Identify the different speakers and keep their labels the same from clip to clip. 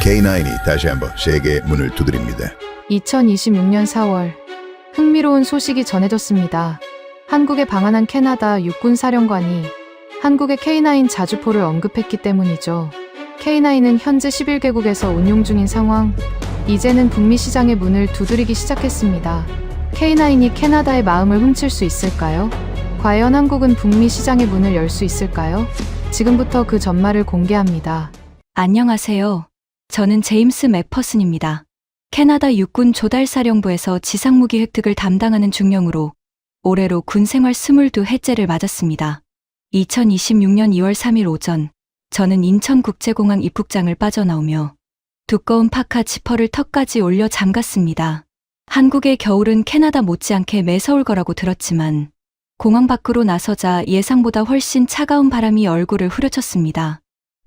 Speaker 1: K9이 다시 한번 세계의 문을 두드립니다.
Speaker 2: 2026년 4월 흥미로운 소식이 전해졌습니다. 한국에 방한한 캐나다 육군사령관이 한국의 K9 자주포를 언급했기 때문이죠. K9은 현재 11개국에서 운용 중인 상황, 이제는 북미 시장의 문을 두드리기 시작했습니다. K9이 캐나다의 마음을 훔칠 수 있을까요? 과연 한국은 북미 시장의 문을 열 수 있을까요? 지금부터 그 전말을 공개합니다.
Speaker 3: 안녕하세요. 저는 제임스 맥퍼슨입니다. 캐나다 육군 조달사령부에서 지상무기 획득을 담당하는 중령으로 올해로 군생활 22해째를 맞았습니다. 2026년 2월 3일 오전, 저는 인천국제공항 입국장을 빠져나오며 두꺼운 파카 지퍼를 턱까지 올려 잠갔습니다. 한국의 겨울은 캐나다 못지않게 매서울 거라고 들었지만 공항 밖으로 나서자 예상보다 훨씬 차가운 바람이 얼굴을 후려쳤습니다.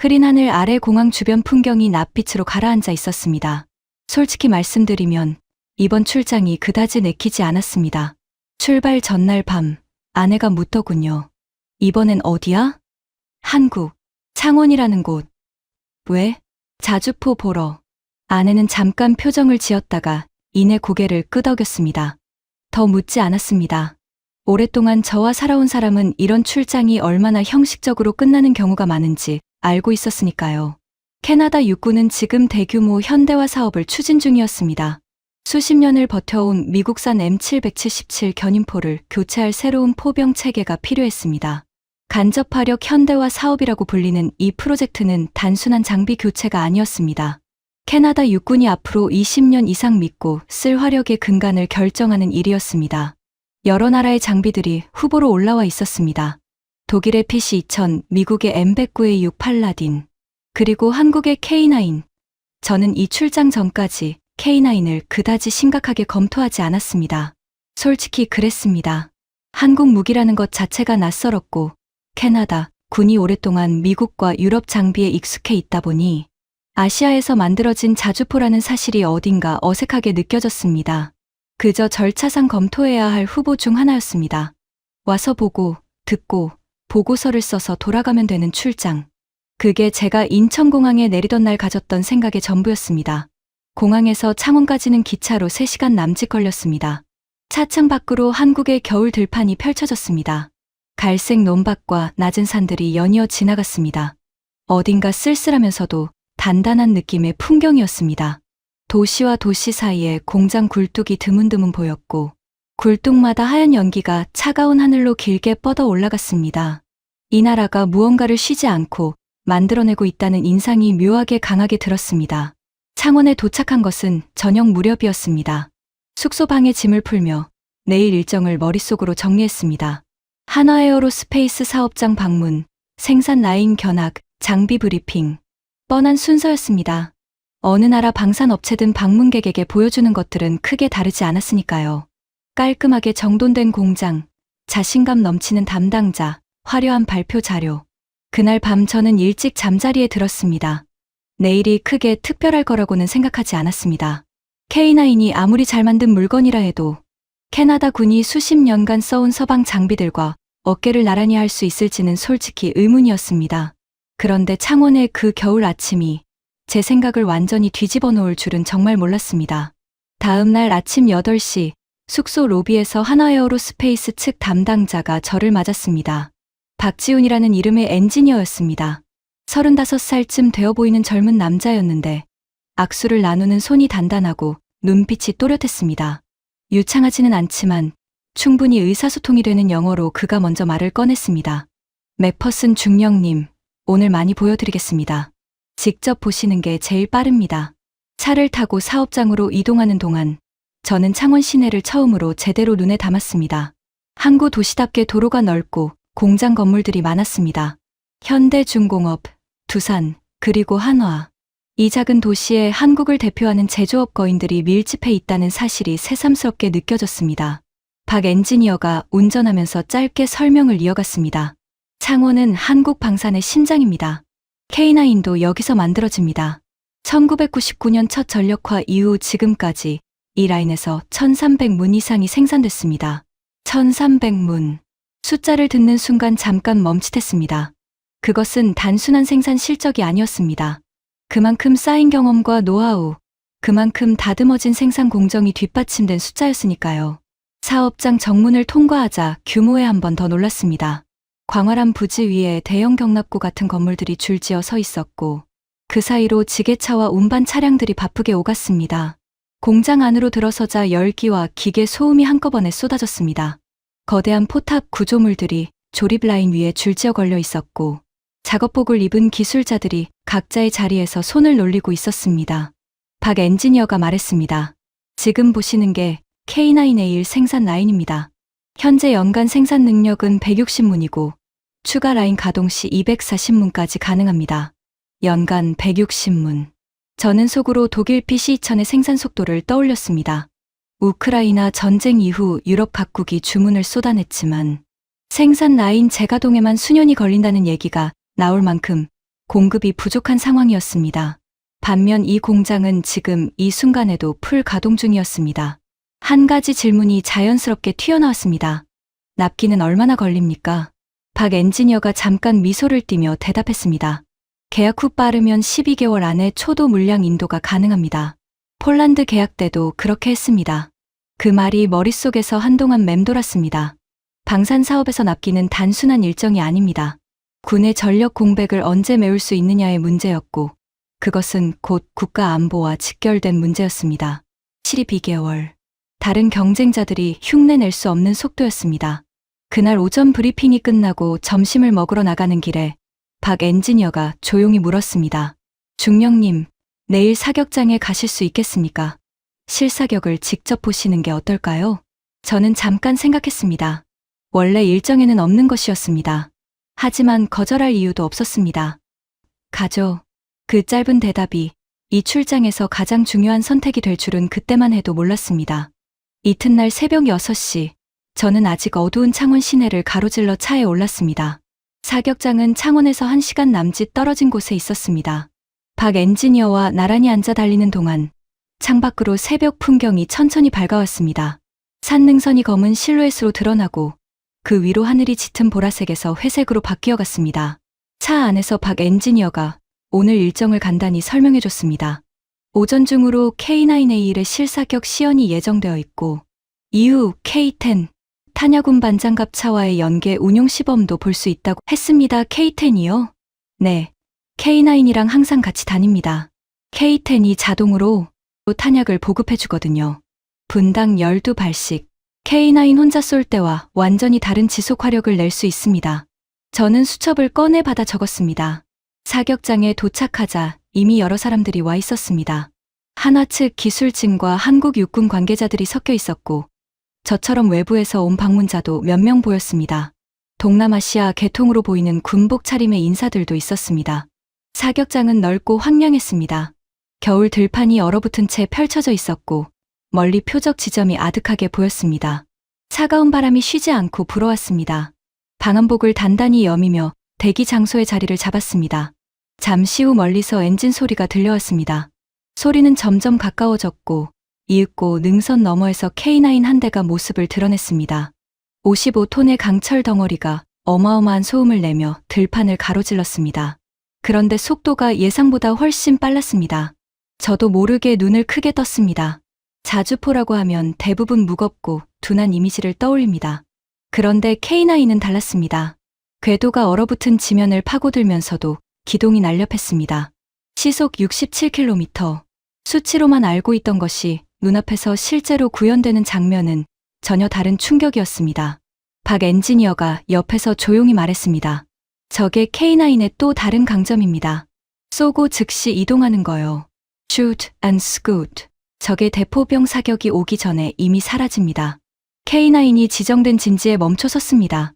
Speaker 3: 흐린 하늘 아래 공항 주변 풍경이 낯빛으로 가라앉아 있었습니다. 솔직히 말씀드리면 이번 출장이 그다지 내키지 않았습니다. 출발 전날 밤, 아내가 묻더군요. 이번엔 어디야? 한국, 창원이라는 곳. 왜? 자주포 보러. 아내는 잠깐 표정을 지었다가 이내 고개를 끄덕였습니다. 더 묻지 않았습니다. 오랫동안 저와 살아온 사람은 이런 출장이 얼마나 형식적으로 끝나는 경우가 많은지 알고 있었으니까요. 캐나다 육군은 지금 대규모 현대화 사업을 추진 중이었습니다. 수십 년을 버텨온 미국산 M777 견인포를 교체할 새로운 포병 체계가 필요했습니다. 간접화력 현대화 사업이라고 불리는 이 프로젝트는 단순한 장비 교체가 아니었습니다. 캐나다 육군이 앞으로 20년 이상 믿고 쓸 화력의 근간을 결정하는 일이었습니다. 여러 나라의 장비들이 후보로 올라와 있었습니다. 독일의 PC-2000, 미국의 M109A6 팔라딘, 그리고 한국의 K9. 저는 이 출장 전까지 K9을 그다지 심각하게 검토하지 않았습니다. 솔직히 그랬습니다. 한국 무기라는 것 자체가 낯설었고 캐나다 군이 오랫동안 미국과 유럽 장비에 익숙해 있다 보니 아시아에서 만들어진 자주포라는 사실이 어딘가 어색하게 느껴졌습니다. 그저 절차상 검토해야 할 후보 중 하나였습니다. 와서 보고, 듣고, 보고서를 써서 돌아가면 되는 출장. 그게 제가 인천공항에 내리던 날 가졌던 생각의 전부였습니다. 공항에서 창원까지는 기차로 3시간 남짓 걸렸습니다. 차창 밖으로 한국의 겨울 들판이 펼쳐졌습니다. 갈색 논밭과 낮은 산들이 연이어 지나갔습니다. 어딘가 쓸쓸하면서도 단단한 느낌의 풍경이었습니다. 도시와 도시 사이에 공장 굴뚝이 드문드문 보였고 굴뚝마다 하얀 연기가 차가운 하늘로 길게 뻗어 올라갔습니다. 이 나라가 무언가를 쉬지 않고 만들어내고 있다는 인상이 묘하게 강하게 들었습니다. 창원에 도착한 것은 저녁 무렵이었습니다. 숙소 방에 짐을 풀며 내일 일정을 머릿속으로 정리했습니다. 한화에어로스페이스 사업장 방문, 생산 라인 견학, 장비 브리핑. 뻔한 순서였습니다. 어느 나라 방산업체든 방문객에게 보여주는 것들은 크게 다르지 않았으니까요. 깔끔하게 정돈된 공장, 자신감 넘치는 담당자, 화려한 발표 자료. 그날 밤 저는 일찍 잠자리에 들었습니다. 내일이 크게 특별할 거라고는 생각하지 않았습니다. K9이 아무리 잘 만든 물건이라 해도 캐나다 군이 수십 년간 써온 서방 장비들과 어깨를 나란히 할 수 있을지는 솔직히 의문이었습니다. 그런데 창원의 그 겨울 아침이 제 생각을 완전히 뒤집어 놓을 줄은 정말 몰랐습니다. 다음 날 아침 8시 숙소 로비에서 한화에어로스페이스 측 담당자가 저를 맞았습니다. 박지훈이라는 이름의 엔지니어였습니다. 35살쯤 되어 보이는 젊은 남자였는데 악수를 나누는 손이 단단하고 눈빛이 또렷했습니다. 유창하지는 않지만 충분히 의사소통이 되는 영어로 그가 먼저 말을 꺼냈습니다. 맥퍼슨 중령님, 오늘 많이 보여드리겠습니다. 직접 보시는 게 제일 빠릅니다. 차를 타고 사업장으로 이동하는 동안 저는 창원 시내를 처음으로 제대로 눈에 담았습니다. 항구 도시답게 도로가 넓고 공장 건물들이 많았습니다. 현대중공업, 두산, 그리고 한화. 이 작은 도시에 한국을 대표하는 제조업 거인들이 밀집해 있다는 사실이 새삼스럽게 느껴졌습니다. 박 엔지니어가 운전하면서 짧게 설명을 이어갔습니다. 창원은 한국 방산의 심장입니다. K9도 여기서 만들어집니다. 1999년 첫 전력화 이후 지금까지 이 라인에서 1300문 이상이 생산됐습니다. 1300문. 숫자를 듣는 순간 잠깐 멈칫했습니다. 그것은 단순한 생산 실적이 아니었습니다. 그만큼 쌓인 경험과 노하우, 그만큼 다듬어진 생산 공정이 뒷받침된 숫자였으니까요. 사업장 정문을 통과하자 규모에 한 번 더 놀랐습니다. 광활한 부지 위에 대형 경납고 같은 건물들이 줄지어 서 있었고 그 사이로 지게차와 운반 차량들이 바쁘게 오갔습니다. 공장 안으로 들어서자 열기와 기계 소음이 한꺼번에 쏟아졌습니다. 거대한 포탑 구조물들이 조립 라인 위에 줄지어 걸려 있었고 작업복을 입은 기술자들이 각자의 자리에서 손을 놀리고 있었습니다. 박 엔지니어가 말했습니다. 지금 보시는 게 K9A1 생산 라인입니다. 현재 연간 생산 능력은 160문이고 추가 라인 가동 시 240문까지 가능합니다. 연간 160문. 저는 속으로 독일 PC-2000의 생산 속도를 떠올렸습니다. 우크라이나 전쟁 이후 유럽 각국이 주문을 쏟아냈지만 생산 라인 재가동에만 수년이 걸린다는 얘기가 나올 만큼 공급이 부족한 상황이었습니다. 반면 이 공장은 지금 이 순간에도 풀 가동 중이었습니다. 한 가지 질문이 자연스럽게 튀어나왔습니다. 납기는 얼마나 걸립니까? 박 엔지니어가 잠깐 미소를 띠며 대답했습니다. 계약 후 빠르면 12개월 안에 초도 물량 인도가 가능합니다. 폴란드 계약 때도 그렇게 했습니다. 그 말이 머릿속에서 한동안 맴돌았습니다. 방산 사업에서 납기는 단순한 일정이 아닙니다. 군의 전력 공백을 언제 메울 수 있느냐의 문제였고 그것은 곧 국가 안보와 직결된 문제였습니다. 12개월. 다른 경쟁자들이 흉내낼 수 없는 속도였습니다. 그날 오전 브리핑이 끝나고 점심을 먹으러 나가는 길에 박 엔지니어가 조용히 물었습니다. 중령님, 내일 사격장에 가실 수 있겠습니까? 실사격을 직접 보시는 게 어떨까요? 저는 잠깐 생각했습니다. 원래 일정에는 없는 것이었습니다. 하지만 거절할 이유도 없었습니다. 가죠. 그 짧은 대답이 이 출장에서 가장 중요한 선택이 될 줄은 그때만 해도 몰랐습니다. 이튿날 새벽 6시, 저는 아직 어두운 창원 시내를 가로질러 차에 올랐습니다. 사격장은 창원에서 1시간 남짓 떨어진 곳에 있었습니다. 박 엔지니어와 나란히 앉아 달리는 동안 창밖으로 새벽 풍경이 천천히 밝아왔습니다. 산능선이 검은 실루엣으로 드러나고 그 위로 하늘이 짙은 보라색에서 회색으로 바뀌어 갔습니다. 차 안에서 박 엔지니어가 오늘 일정을 간단히 설명해줬습니다. 오전 중으로 K9A1의 실사격 시연이 예정되어 있고 이후 K10 탄야군 반장갑 차와의 연계 운용 시범도 볼 수 있다고 했습니다. K10이요? 네. K9이랑 항상 같이 다닙니다. K10이 자동으로 탄약을 보급해주거든요. 분당 12발씩. K9 혼자 쏠 때와 완전히 다른 지속 화력을 낼 수 있습니다. 저는 수첩을 꺼내 받아 적었습니다. 사격장에 도착하자 이미 여러 사람들이 와 있었습니다. 한화 측 기술진과 한국 육군 관계자들이 섞여 있었고 저처럼 외부에서 온 방문자도 몇 명 보였습니다. 동남아시아 계통으로 보이는 군복 차림의 인사들도 있었습니다. 사격장은 넓고 황량했습니다. 겨울 들판이 얼어붙은 채 펼쳐져 있었고 멀리 표적 지점이 아득하게 보였습니다. 차가운 바람이 쉬지 않고 불어왔습니다. 방한복을 단단히 여미며 대기 장소의 자리를 잡았습니다. 잠시 후 멀리서 엔진 소리가 들려왔습니다. 소리는 점점 가까워졌고 이윽고 능선 너머에서 K9 한 대가 모습을 드러냈습니다. 55톤의 강철 덩어리가 어마어마한 소음을 내며 들판을 가로질렀습니다. 그런데 속도가 예상보다 훨씬 빨랐습니다. 저도 모르게 눈을 크게 떴습니다. 자주포라고 하면 대부분 무겁고 둔한 이미지를 떠올립니다. 그런데 K9은 달랐습니다. 궤도가 얼어붙은 지면을 파고들면서도 기동이 날렵했습니다. 시속 67km. 수치로만 알고 있던 것이 눈앞에서 실제로 구현되는 장면은 전혀 다른 충격이었습니다. 박 엔지니어가 옆에서 조용히 말했습니다. 저게 K9의 또 다른 강점입니다. 쏘고 즉시 이동하는 거요. Shoot and scoot. 적의 대포병 사격이 오기 전에 이미 사라집니다. K9이 지정된 진지에 멈춰 섰습니다.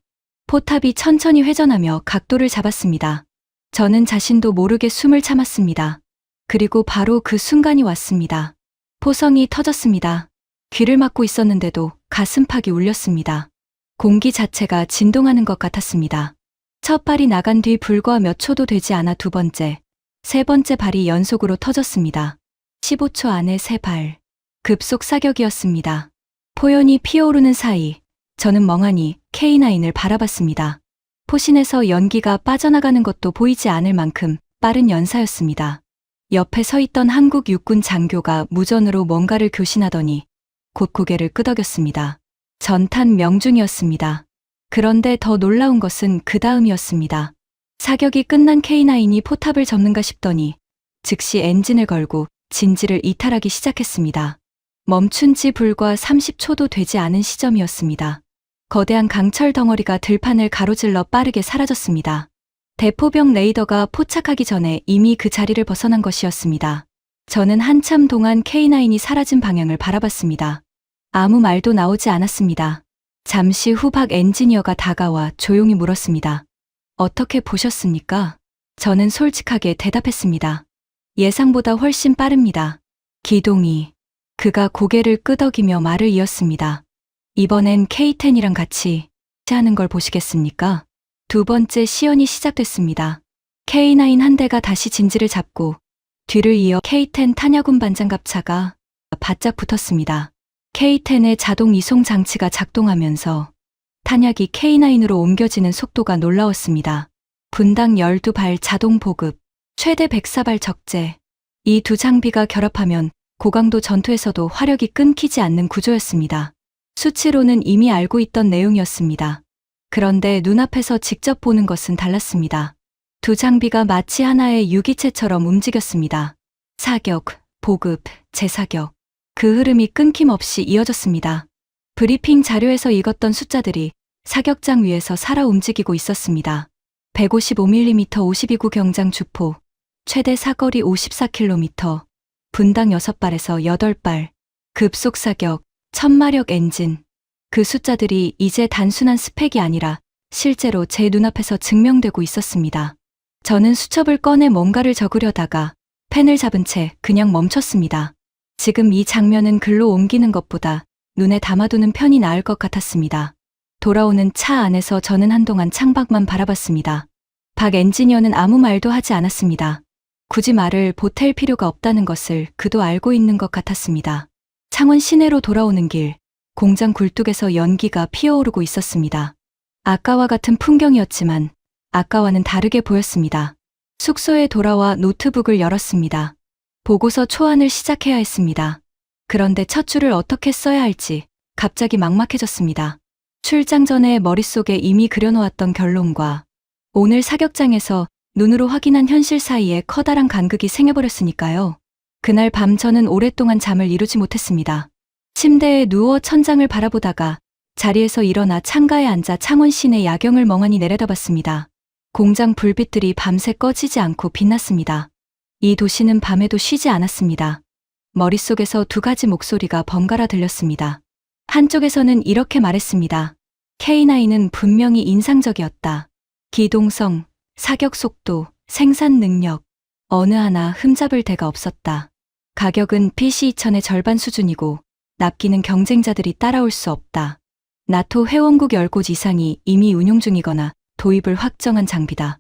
Speaker 3: 포탑이 천천히 회전하며 각도를 잡았습니다. 저는 자신도 모르게 숨을 참았습니다. 그리고 바로 그 순간이 왔습니다. 포성이 터졌습니다. 귀를 막고 있었는데도 가슴팍이 울렸습니다. 공기 자체가 진동하는 것 같았습니다. 첫 발이 나간 뒤 불과 몇 초도 되지 않아 두 번째, 세 번째 발이 연속으로 터졌습니다. 15초 안에 세 발. 급속 사격이었습니다. 포연이 피어오르는 사이 저는 멍하니 K9을 바라봤습니다. 포신에서 연기가 빠져나가는 것도 보이지 않을 만큼 빠른 연사였습니다. 옆에 서 있던 한국 육군 장교가 무전으로 뭔가를 교신하더니 곧 고개를 끄덕였습니다. 전탄 명중이었습니다. 그런데 더 놀라운 것은 그 다음이었습니다. 사격이 끝난 K9이 포탑을 접는가 싶더니 즉시 엔진을 걸고 진지를 이탈하기 시작했습니다. 멈춘 지 불과 30초도 되지 않은 시점이었습니다. 거대한 강철 덩어리가 들판을 가로질러 빠르게 사라졌습니다. 대포병 레이더가 포착하기 전에 이미 그 자리를 벗어난 것이었습니다. 저는 한참 동안 K9이 사라진 방향을 바라봤습니다. 아무 말도 나오지 않았습니다. 잠시 후 박 엔지니어가 다가와 조용히 물었습니다. 어떻게 보셨습니까? 저는 솔직하게 대답했습니다. 예상보다 훨씬 빠릅니다. 기동이. 그가 고개를 끄덕이며 말을 이었습니다. 이번엔 K10이랑 같이 하는 걸 보시겠습니까? 두 번째 시연이 시작됐습니다. K9 한 대가 다시 진지를 잡고 뒤를 이어 K10 탄약운 반장갑차가 바짝 붙었습니다. K10의 자동 이송 장치가 작동하면서 탄약이 K9으로 옮겨지는 속도가 놀라웠습니다. 분당 12발 자동 보급, 최대 104발 적재. 이 두 장비가 결합하면 고강도 전투에서도 화력이 끊기지 않는 구조였습니다. 수치로는 이미 알고 있던 내용이었습니다. 그런데 눈앞에서 직접 보는 것은 달랐습니다. 두 장비가 마치 하나의 유기체처럼 움직였습니다. 사격, 보급, 재사격. 그 흐름이 끊김없이 이어졌습니다. 브리핑 자료에서 읽었던 숫자들이 사격장 위에서 살아 움직이고 있었습니다. 155mm 52구 경장 주포, 최대 사거리 54km, 분당 6발에서 8발, 급속 사격, 1000마력 엔진. 그 숫자들이 이제 단순한 스펙이 아니라 실제로 제 눈앞에서 증명되고 있었습니다. 저는 수첩을 꺼내 뭔가를 적으려다가 펜을 잡은 채 그냥 멈췄습니다. 지금 이 장면은 글로 옮기는 것보다 눈에 담아두는 편이 나을 것 같았습니다. 돌아오는 차 안에서 저는 한동안 창밖만 바라봤습니다. 박 엔지니어는 아무 말도 하지 않았습니다. 굳이 말을 보탤 필요가 없다는 것을 그도 알고 있는 것 같았습니다. 창원 시내로 돌아오는 길, 공장 굴뚝에서 연기가 피어오르고 있었습니다. 아까와 같은 풍경이었지만 아까와는 다르게 보였습니다. 숙소에 돌아와 노트북을 열었습니다. 보고서 초안을 시작해야 했습니다. 그런데 첫 줄을 어떻게 써야 할지 갑자기 막막해졌습니다. 출장 전에 머릿속에 이미 그려놓았던 결론과 오늘 사격장에서 눈으로 확인한 현실 사이에 커다란 간극이 생겨버렸으니까요. 그날 밤 저는 오랫동안 잠을 이루지 못했습니다. 침대에 누워 천장을 바라보다가 자리에서 일어나 창가에 앉아 창원 시내 야경을 멍하니 내려다봤습니다. 공장 불빛들이 밤새 꺼지지 않고 빛났습니다. 이 도시는 밤에도 쉬지 않았습니다. 머릿속에서 두 가지 목소리가 번갈아 들렸습니다. 한쪽에서는 이렇게 말했습니다. K9은 분명히 인상적이었다. 기동성, 사격 속도, 생산 능력, 어느 하나 흠잡을 데가 없었다. 가격은 PC-2000의 절반 수준이고 납기는 경쟁자들이 따라올 수 없다. 나토 회원국 10곳 이상이 이미 운용 중이거나 도입을 확정한 장비다.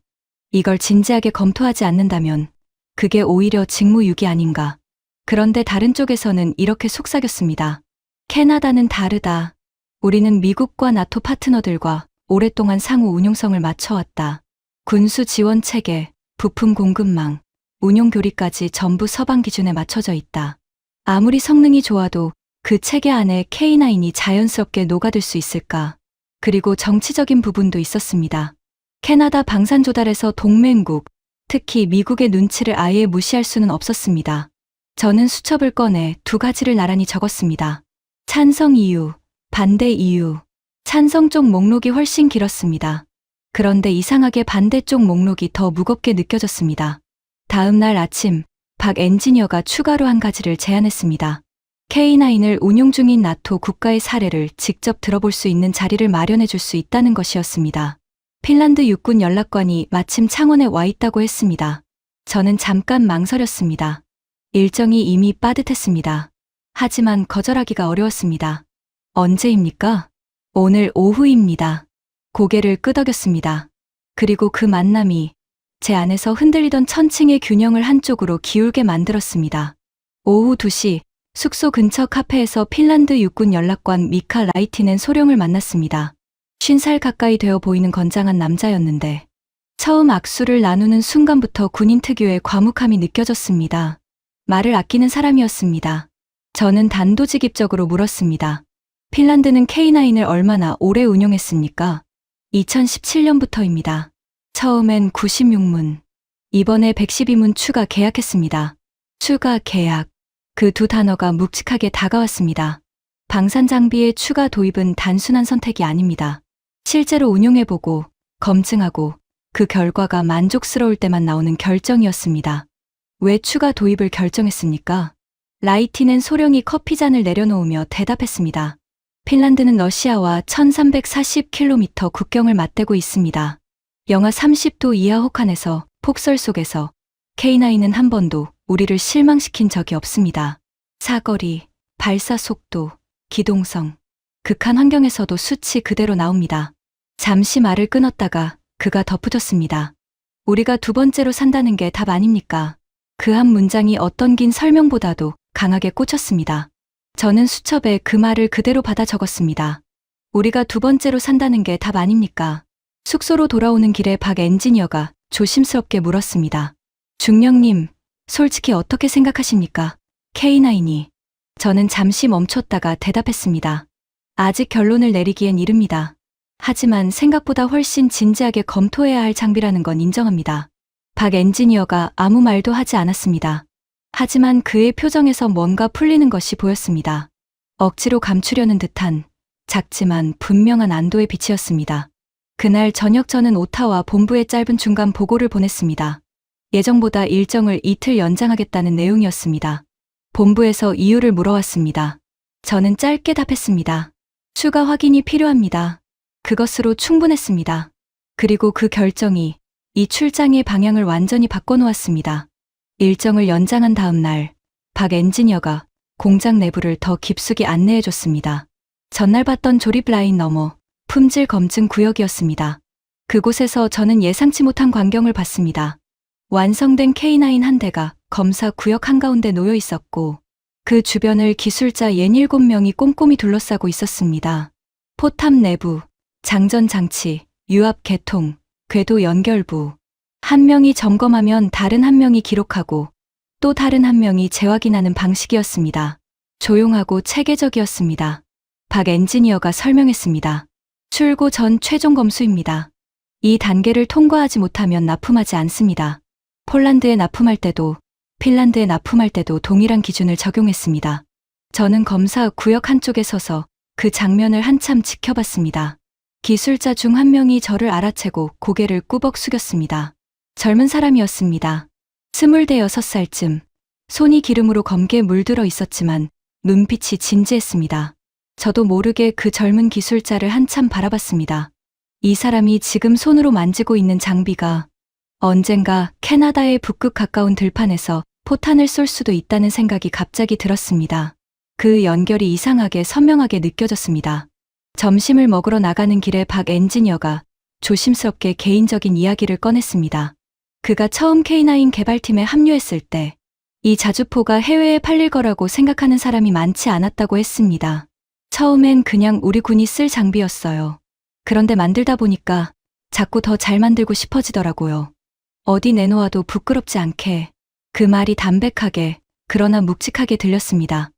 Speaker 3: 이걸 진지하게 검토하지 않는다면 그게 오히려 직무유기 아닌가. 그런데 다른 쪽에서는 이렇게 속삭였습니다. 캐나다는 다르다. 우리는 미국과 나토 파트너들과 오랫동안 상호 운용성을 맞춰왔다. 군수 지원 체계, 부품 공급망, 운용 교리까지 전부 서방 기준에 맞춰져 있다. 아무리 성능이 좋아도 그 체계 안에 K9이 자연스럽게 녹아들 수 있을까? 그리고 정치적인 부분도 있었습니다. 캐나다 방산 조달에서 동맹국, 특히 미국의 눈치를 아예 무시할 수는 없었습니다. 저는 수첩을 꺼내 두 가지를 나란히 적었습니다. 찬성 이유, 반대 이유. 찬성 쪽 목록이 훨씬 길었습니다. 그런데 이상하게 반대 쪽 목록이 더 무겁게 느껴졌습니다. 다음 날 아침, 박 엔지니어가 추가로 한 가지를 제안했습니다. K9을 운용 중인 나토 국가의 사례를 직접 들어볼 수 있는 자리를 마련해 줄 수 있다는 것이었습니다. 핀란드 육군 연락관이 마침 창원에 와 있다고 했습니다. 저는 잠깐 망설였습니다. 일정이 이미 빠듯했습니다. 하지만 거절하기가 어려웠습니다. 언제입니까? 오늘 오후입니다. 고개를 끄덕였습니다. 그리고 그 만남이 제 안에서 흔들리던 천칭의 균형을 한쪽으로 기울게 만들었습니다. 오후 2시 숙소 근처 카페에서 핀란드 육군 연락관 미카 라이티넨 소령을 만났습니다. 50살 가까이 되어 보이는 건장한 남자였는데 처음 악수를 나누는 순간부터 군인 특유의 과묵함이 느껴졌습니다. 말을 아끼는 사람이었습니다. 저는 단도직입적으로 물었습니다. 핀란드는 K9을 얼마나 오래 운용했습니까? 2017년부터입니다. 처음엔 96문, 이번에 112문 추가 계약했습니다. 추가 계약. 그 두 단어가 묵직하게 다가왔습니다. 방산 장비의 추가 도입은 단순한 선택이 아닙니다. 실제로 운용해보고, 검증하고, 그 결과가 만족스러울 때만 나오는 결정이었습니다. 왜 추가 도입을 결정했습니까? 라이틴은 소령이 커피잔을 내려놓으며 대답했습니다. 핀란드는 러시아와 1340km 국경을 맞대고 있습니다. 영하 30도 이하 혹한에서 폭설 속에서 K9은 한 번도 우리를 실망시킨 적이 없습니다. 사거리, 발사 속도, 기동성, 극한 환경에서도 수치 그대로 나옵니다. 잠시 말을 끊었다가 그가 덧붙였습니다. 우리가 두 번째로 산다는 게 답 아닙니까? 그 한 문장이 어떤 긴 설명보다도 강하게 꽂혔습니다. 저는 수첩에 그 말을 그대로 받아 적었습니다. 우리가 두 번째로 산다는 게 답 아닙니까? 숙소로 돌아오는 길에 박 엔지니어가 조심스럽게 물었습니다. 중령님, 솔직히 어떻게 생각하십니까? K9이. 저는 잠시 멈췄다가 대답했습니다. 아직 결론을 내리기엔 이릅니다. 하지만 생각보다 훨씬 진지하게 검토해야 할 장비라는 건 인정합니다. 박 엔지니어가 아무 말도 하지 않았습니다. 하지만 그의 표정에서 뭔가 풀리는 것이 보였습니다. 억지로 감추려는 듯한 작지만 분명한 안도의 빛이었습니다. 그날 저녁 저는 오타와 본부에 짧은 중간 보고를 보냈습니다. 예정보다 일정을 이틀 연장하겠다는 내용이었습니다. 본부에서 이유를 물어왔습니다. 저는 짧게 답했습니다. 추가 확인이 필요합니다. 그것으로 충분했습니다. 그리고 그 결정이 이 출장의 방향을 완전히 바꿔놓았습니다. 일정을 연장한 다음 날, 박 엔지니어가 공장 내부를 더 깊숙이 안내해줬습니다. 전날 봤던 조립 라인 너머 품질 검증 구역이었습니다. 그곳에서 저는 예상치 못한 광경을 봤습니다. 완성된 K9 한 대가 검사 구역 한가운데 놓여 있었고, 그 주변을 기술자 67명이 꼼꼼히 둘러싸고 있었습니다. 포탑 내부, 장전 장치, 유압 개통, 궤도 연결부. 한 명이 점검하면 다른 한 명이 기록하고 또 다른 한 명이 재확인하는 방식이었습니다. 조용하고 체계적이었습니다. 박 엔지니어가 설명했습니다. 출고 전 최종 검수입니다. 이 단계를 통과하지 못하면 납품하지 않습니다. 폴란드에 납품할 때도 핀란드에 납품할 때도 동일한 기준을 적용했습니다. 저는 검사 구역 한쪽에 서서 그 장면을 한참 지켜봤습니다. 기술자 중 한 명이 저를 알아채고 고개를 꾸벅 숙였습니다. 젊은 사람이었습니다. 26살쯤, 손이 기름으로 검게 물들어 있었지만 눈빛이 진지했습니다. 저도 모르게 그 젊은 기술자를 한참 바라봤습니다. 이 사람이 지금 손으로 만지고 있는 장비가 언젠가 캐나다의 북극 가까운 들판에서 포탄을 쏠 수도 있다는 생각이 갑자기 들었습니다. 그 연결이 이상하게 선명하게 느껴졌습니다. 점심을 먹으러 나가는 길에 박 엔지니어가 조심스럽게 개인적인 이야기를 꺼냈습니다. 그가 처음 K9 개발팀에 합류했을 때 이 자주포가 해외에 팔릴 거라고 생각하는 사람이 많지 않았다고 했습니다. 처음엔 그냥 우리 군이 쓸 장비였어요. 그런데 만들다 보니까 자꾸 더 잘 만들고 싶어지더라고요. 어디 내놓아도 부끄럽지 않게. 그 말이 담백하게 그러나 묵직하게 들렸습니다.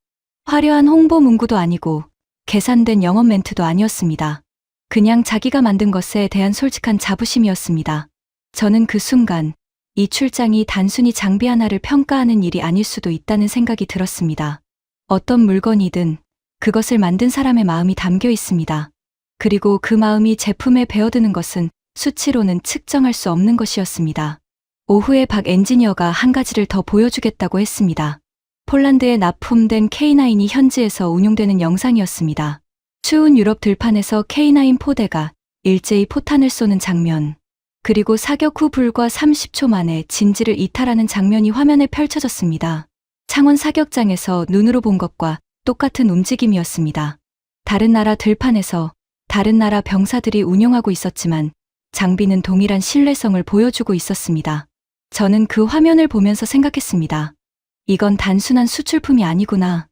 Speaker 3: 화려한 홍보 문구도 아니고 계산된 영업 멘트도 아니었습니다. 그냥 자기가 만든 것에 대한 솔직한 자부심이었습니다. 저는 그 순간 이 출장이 단순히 장비 하나를 평가하는 일이 아닐 수도 있다는 생각이 들었습니다. 어떤 물건이든 그것을 만든 사람의 마음이 담겨 있습니다. 그리고 그 마음이 제품에 배어드는 것은 수치로는 측정할 수 없는 것이었습니다. 오후에 박 엔지니어가 한 가지를 더 보여주겠다고 했습니다. 폴란드에 납품된 K9이 현지에서 운용되는 영상이었습니다. 추운 유럽 들판에서 K9 포대가 일제히 포탄을 쏘는 장면, 그리고 사격 후 불과 30초 만에 진지를 이탈하는 장면이 화면에 펼쳐졌습니다. 창원 사격장에서 눈으로 본 것과 똑같은 움직임이었습니다. 다른 나라 들판에서 다른 나라 병사들이 운용하고 있었지만 장비는 동일한 신뢰성을 보여주고 있었습니다. 저는 그 화면을 보면서 생각했습니다. 이건 단순한 수출품이 아니구나.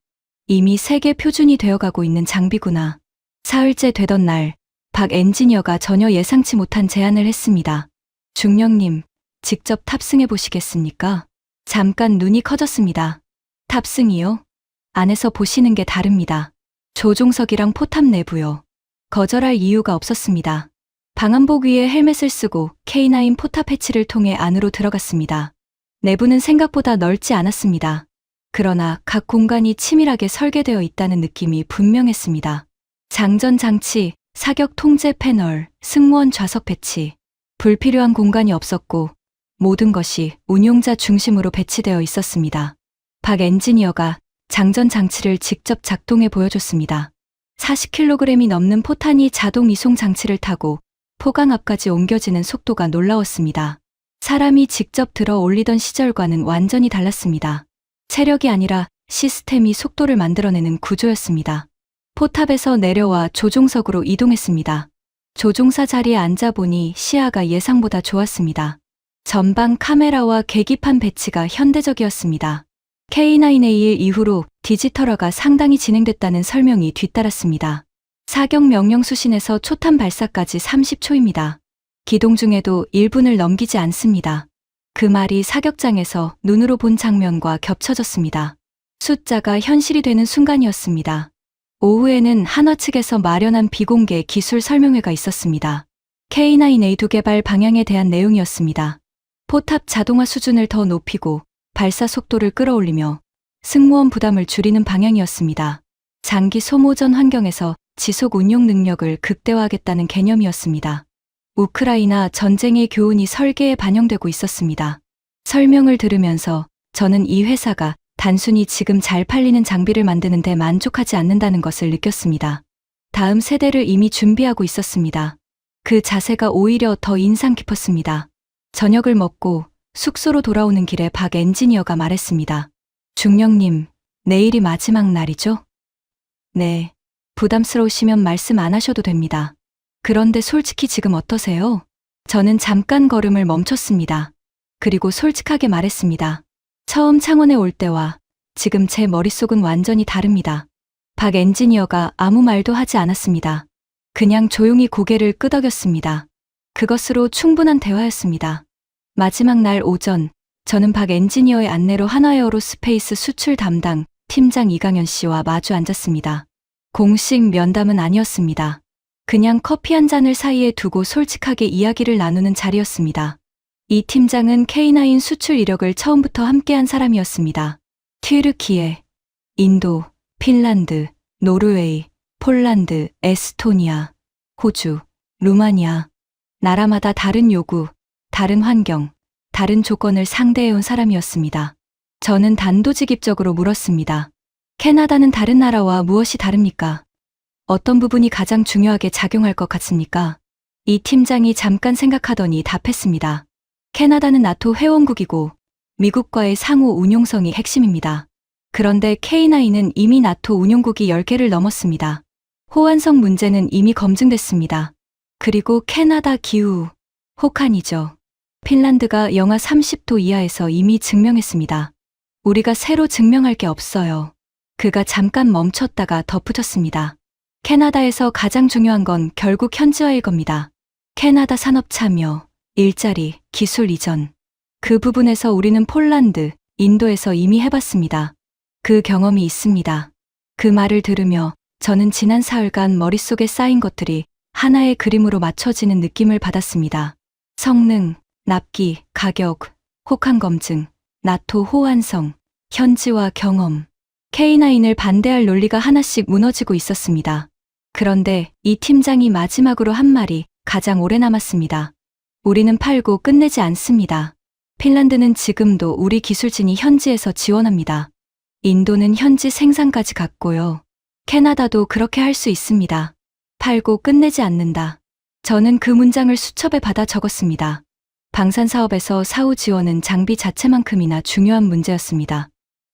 Speaker 3: 이미 세계 표준이 되어가고 있는 장비구나. 사흘째 되던 날, 박 엔지니어가 전혀 예상치 못한 제안을 했습니다. 중령님, 직접 탑승해 보시겠습니까? 잠깐 눈이 커졌습니다. 탑승이요? 안에서 보시는 게 다릅니다. 조종석이랑 포탑 내부요. 거절할 이유가 없었습니다. 방한복 위에 헬멧을 쓰고 K9 포탑 해치를 통해 안으로 들어갔습니다. 내부는 생각보다 넓지 않았습니다. 그러나 각 공간이 치밀하게 설계되어 있다는 느낌이 분명했습니다. 장전 장치, 사격 통제 패널, 승무원 좌석 배치. 불필요한 공간이 없었고 모든 것이 운용자 중심으로 배치되어 있었습니다. 박 엔지니어가 장전 장치를 직접 작동해 보여줬습니다. 40kg이 넘는 포탄이 자동 이송 장치를 타고 포강 앞까지 옮겨지는 속도가 놀라웠습니다. 사람이 직접 들어 올리던 시절과는 완전히 달랐습니다. 체력이 아니라 시스템이 속도를 만들어내는 구조였습니다. 포탑에서 내려와 조종석으로 이동했습니다. 조종사 자리에 앉아보니 시야가 예상보다 좋았습니다. 전방 카메라와 계기판 배치가 현대적이었습니다. K9A1 이후로 디지털화가 상당히 진행됐다는 설명이 뒤따랐습니다. 사격 명령 수신에서 초탄 발사까지 30초입니다. 기동 중에도 1분을 넘기지 않습니다. 그 말이 사격장에서 눈으로 본 장면과 겹쳐졌습니다. 숫자가 현실이 되는 순간이었습니다. 오후에는 한화 측에서 마련한 비공개 기술 설명회가 있었습니다. K9A2 개발 방향에 대한 내용이었습니다. 포탑 자동화 수준을 더 높이고 발사 속도를 끌어올리며 승무원 부담을 줄이는 방향이었습니다. 장기 소모전 환경에서 지속 운용 능력을 극대화하겠다는 개념이었습니다. 우크라이나 전쟁의 교훈이 설계에 반영되고 있었습니다. 설명을 들으면서 저는 이 회사가 단순히 지금 잘 팔리는 장비를 만드는 데 만족하지 않는다는 것을 느꼈습니다. 다음 세대를 이미 준비하고 있었습니다. 그 자세가 오히려 더 인상 깊었습니다. 저녁을 먹고 숙소로 돌아오는 길에 박 엔지니어가 말했습니다. 중령님, 내일이 마지막 날이죠? 네. 부담스러우시면 말씀 안 하셔도 됩니다. 그런데 솔직히 지금 어떠세요? 저는 잠깐 걸음을 멈췄습니다. 그리고 솔직하게 말했습니다. 처음 창원에 올 때와 지금 제 머릿속은 완전히 다릅니다. 박 엔지니어가 아무 말도 하지 않았습니다. 그냥 조용히 고개를 끄덕였습니다. 그것으로 충분한 대화였습니다. 마지막 날 오전, 저는 박 엔지니어의 안내로 한화에어로스페이스 수출 담당 팀장 이강현 씨와 마주 앉았습니다. 공식 면담은 아니었습니다. 그냥 커피 한 잔을 사이에 두고 솔직하게 이야기를 나누는 자리였습니다. 이 팀장은 K9 수출 이력을 처음부터 함께한 사람이었습니다. 튀르키예, 인도, 핀란드, 노르웨이, 폴란드, 에스토니아, 호주, 루마니아. 나라마다 다른 요구, 다른 환경, 다른 조건을 상대해온 사람이었습니다. 저는 단도직입적으로 물었습니다. 캐나다는 다른 나라와 무엇이 다릅니까? 어떤 부분이 가장 중요하게 작용할 것 같습니까? 이 팀장이 잠깐 생각하더니 답했습니다. 캐나다는 나토 회원국이고 미국과의 상호 운용성이 핵심입니다. 그런데 K9은 이미 나토 운용국이 10개를 넘었습니다. 호환성 문제는 이미 검증됐습니다. 그리고 캐나다 기후, 혹한이죠. 핀란드가 영하 30도 이하에서 이미 증명했습니다. 우리가 새로 증명할 게 없어요. 그가 잠깐 멈췄다가 덧붙였습니다. 캐나다에서 가장 중요한 건 결국 현지화일 겁니다. 캐나다 산업 참여, 일자리, 기술 이전. 그 부분에서 우리는 폴란드, 인도에서 이미 해봤습니다. 그 경험이 있습니다. 그 말을 들으며 저는 지난 사흘간 머릿속에 쌓인 것들이 하나의 그림으로 맞춰지는 느낌을 받았습니다. 성능, 납기, 가격, 혹한 검증, 나토 호환성, 현지화 경험. K9을 반대할 논리가 하나씩 무너지고 있었습니다. 그런데 이 팀장이 마지막으로 한 말이 가장 오래 남았습니다. 우리는 팔고 끝내지 않습니다. 핀란드는 지금도 우리 기술진이 현지에서 지원합니다. 인도는 현지 생산까지 갖고요. 캐나다도 그렇게 할 수 있습니다. 팔고 끝내지 않는다. 저는 그 문장을 수첩에 받아 적었습니다. 방산 사업에서 사후 지원은 장비 자체만큼이나 중요한 문제였습니다.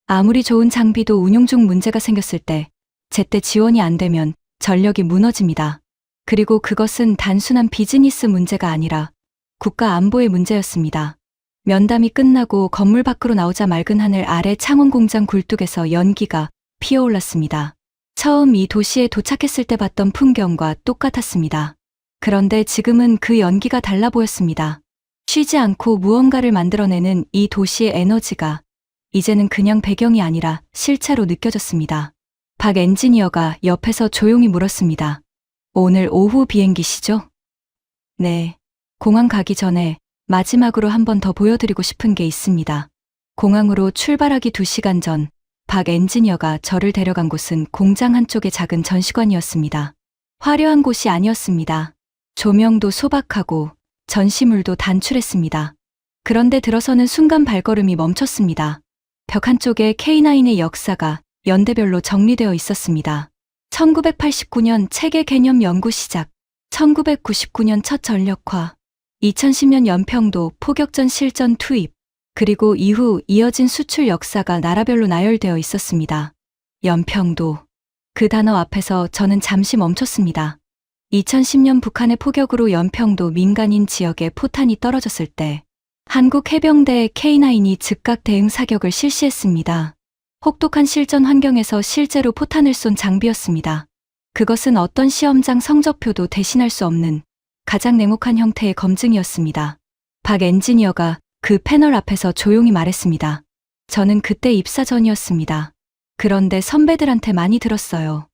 Speaker 3: 아무리 좋은 장비도 운용 중 문제가 생겼을 때 제때 지원이 안 되면 전력이 무너집니다. 그리고 그것은 단순한 비즈니스 문제가 아니라 국가 안보의 문제였습니다. 면담이 끝나고 건물 밖으로 나오자 맑은 하늘 아래 창원 공장 굴뚝에서 연기가 피어올랐습니다. 처음 이 도시에 도착했을 때 봤던 풍경과 똑같았습니다. 그런데 지금은 그 연기가 달라 보였습니다. 쉬지 않고 무언가를 만들어내는 이 도시의 에너지가 이제는 그냥 배경이 아니라 실체로 느껴졌습니다. 박 엔지니어가 옆에서 조용히 물었습니다. 오늘 오후 비행기시죠? 네. 공항 가기 전에 마지막으로 한 번 더 보여드리고 싶은 게 있습니다. 공항으로 출발하기 2시간 전, 박 엔지니어가 저를 데려간 곳은 공장 한쪽의 작은 전시관이었습니다. 화려한 곳이 아니었습니다. 조명도 소박하고 전시물도 단출했습니다. 그런데 들어서는 순간 발걸음이 멈췄습니다. 벽 한쪽에 K9의 역사가 연대별로 정리되어 있었습니다. 1989년 체계 개념 연구 시작, 1999년 첫 전력화, 2010년 연평도 포격전 실전 투입, 그리고 이후 이어진 수출 역사가 나라별로 나열되어 있었습니다. 연평도. 그 단어 앞에서 저는 잠시 멈췄습니다. 2010년 북한의 포격으로 연평도 민간인 지역에 포탄이 떨어졌을 때 한국 해병대 K9이 즉각 대응 사격을 실시했습니다. 혹독한 실전 환경에서 실제로 포탄을 쏜 장비였습니다. 그것은 어떤 시험장 성적표도 대신할 수 없는 가장 냉혹한 형태의 검증이었습니다. 박 엔지니어가 그 패널 앞에서 조용히 말했습니다. 저는 그때 입사 전이었습니다. 그런데 선배들한테 많이 들었어요.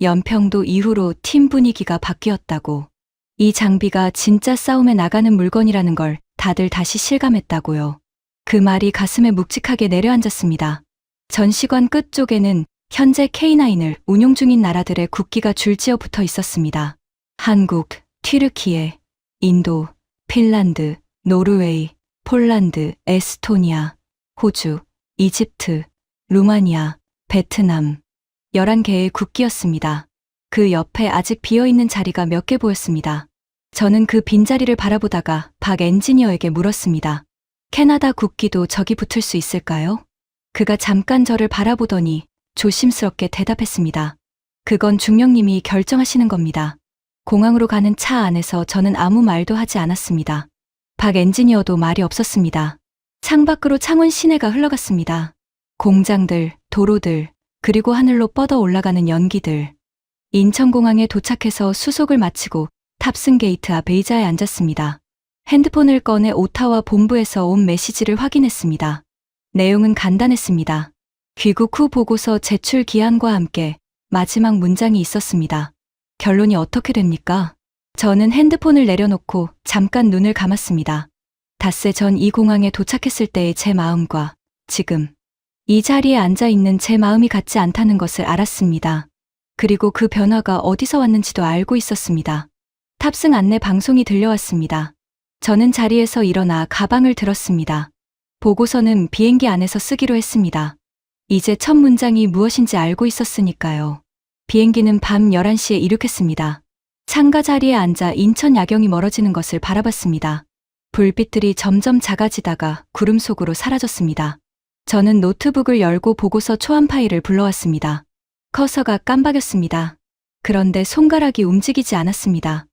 Speaker 3: 연평도 이후로 팀 분위기가 바뀌었다고. 이 장비가 진짜 싸움에 나가는 물건이라는 걸 다들 다시 실감했다고요. 그 말이 가슴에 묵직하게 내려앉았습니다. 전시관 끝쪽에는 현재 K9을 운용 중인 나라들의 국기가 줄지어 붙어 있었습니다. 한국, 튀르키예, 인도, 핀란드, 노르웨이, 폴란드, 에스토니아, 호주, 이집트, 루마니아, 베트남. 11개의 국기였습니다. 그 옆에 아직 비어있는 자리가 몇 개 보였습니다. 저는 그 빈자리를 바라보다가 박 엔지니어에게 물었습니다. 캐나다 국기도 저기 붙을 수 있을까요? 그가 잠깐 저를 바라보더니 조심스럽게 대답했습니다. 그건 중령님이 결정하시는 겁니다. 공항으로 가는 차 안에서 저는 아무 말도 하지 않았습니다. 박 엔지니어도 말이 없었습니다. 창밖으로 창원 시내가 흘러갔습니다. 공장들, 도로들, 그리고 하늘로 뻗어 올라가는 연기들. 인천공항에 도착해서 수속을 마치고 탑승 게이트 앞 의자에 앉았습니다. 핸드폰을 꺼내 오타와 본부에서 온 메시지를 확인했습니다. 내용은 간단했습니다. 귀국 후 보고서 제출 기한과 함께 마지막 문장이 있었습니다. 결론이 어떻게 됩니까? 저는 핸드폰을 내려놓고 잠깐 눈을 감았습니다. 닷새 전 이 공항에 도착했을 때의 제 마음과 지금 이 자리에 앉아 있는 제 마음이 같지 않다는 것을 알았습니다. 그리고 그 변화가 어디서 왔는지도 알고 있었습니다. 탑승 안내 방송이 들려왔습니다. 저는 자리에서 일어나 가방을 들었습니다. 보고서는 비행기 안에서 쓰기로 했습니다. 이제 첫 문장이 무엇인지 알고 있었으니까요. 비행기는 밤 11시에 이륙했습니다. 창가 자리에 앉아 인천 야경이 멀어지는 것을 바라봤습니다. 불빛들이 점점 작아지다가 구름 속으로 사라졌습니다. 저는 노트북을 열고 보고서 초안 파일을 불러왔습니다. 커서가 깜박였습니다. 그런데 손가락이 움직이지 않았습니다.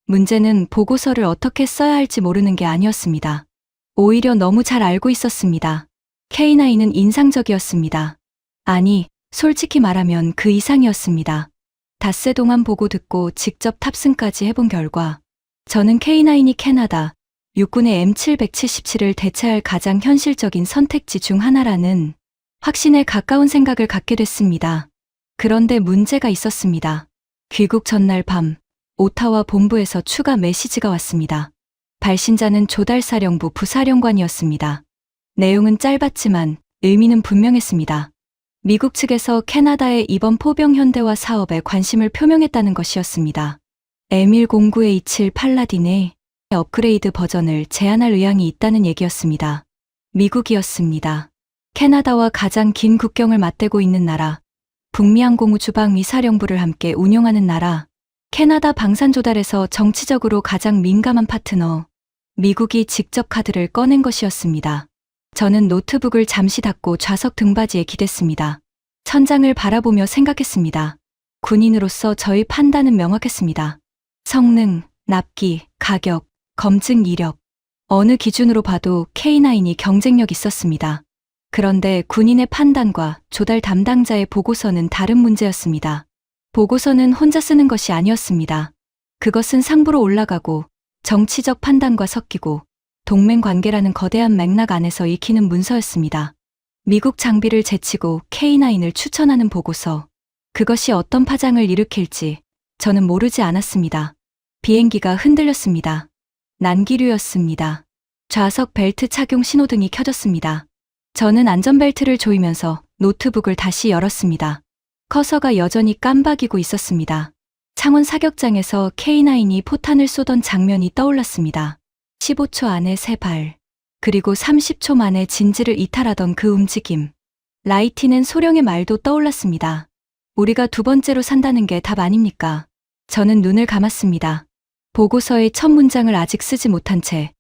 Speaker 3: 문제는 보고서를 어떻게 써야 할지 모르는 게 아니었습니다. 오히려 너무 잘 알고 있었습니다. K9은 인상적이었습니다. 아니, 솔직히 말하면 그 이상이었습니다. 닷새 동안 보고 듣고 직접 탑승까지 해본 결과 저는 K9이 캐나다 육군의 M777을 대체할 가장 현실적인 선택지 중 하나라는 확신에 가까운 생각을 갖게 됐습니다. 그런데 문제가 있었습니다. 귀국 전날 밤 오타와 본부에서 추가 메시지가 왔습니다. 발신자는 조달사령부 부사령관이었습니다. 내용은 짧았지만 의미는 분명했습니다. 미국 측에서 캐나다의 이번 포병 현대화 사업에 관심을 표명했다는 것이었습니다. M109A27 팔라딘의 업그레이드 버전을 제안할 의향이 있다는 얘기였습니다. 미국이었습니다. 캐나다와 가장 긴 국경을 맞대고 있는 나라, 북미항공우 주방위사령부를 함께 운용하는 나라, 캐나다 방산 조달에서 정치적으로 가장 민감한 파트너, 미국이 직접 카드를 꺼낸 것이었습니다. 저는 노트북을 잠시 닫고 좌석 등받이에 기댔습니다. 천장을 바라보며 생각했습니다. 군인으로서 저의 판단은 명확했습니다. 성능, 납기, 가격, 검증 이력, 어느 기준으로 봐도 K9이 경쟁력 있었습니다. 그런데 군인의 판단과 조달 담당자의 보고서는 다른 문제였습니다. 보고서는 혼자 쓰는 것이 아니었습니다. 그것은 상부로 올라가고 정치적 판단과 섞이고 동맹 관계라는 거대한 맥락 안에서 읽히는 문서였습니다. 미국 장비를 제치고 K9을 추천하는 보고서. 그것이 어떤 파장을 일으킬지 저는 모르지 않았습니다. 비행기가 흔들렸습니다. 난기류였습니다. 좌석 벨트 착용 신호등이 켜졌습니다. 저는 안전벨트를 조이면서 노트북을 다시 열었습니다. 커서가 여전히 깜박이고 있었습니다. 창원 사격장에서 K9이 포탄을 쏘던 장면이 떠올랐습니다. 15초 안에 3발, 그리고 30초 만에 진지를 이탈하던 그 움직임. 라이티는 소령의 말도 떠올랐습니다. 우리가 두 번째로 산다는 게 답 아닙니까? 저는 눈을 감았습니다. 보고서의 첫 문장을 아직 쓰지 못한 채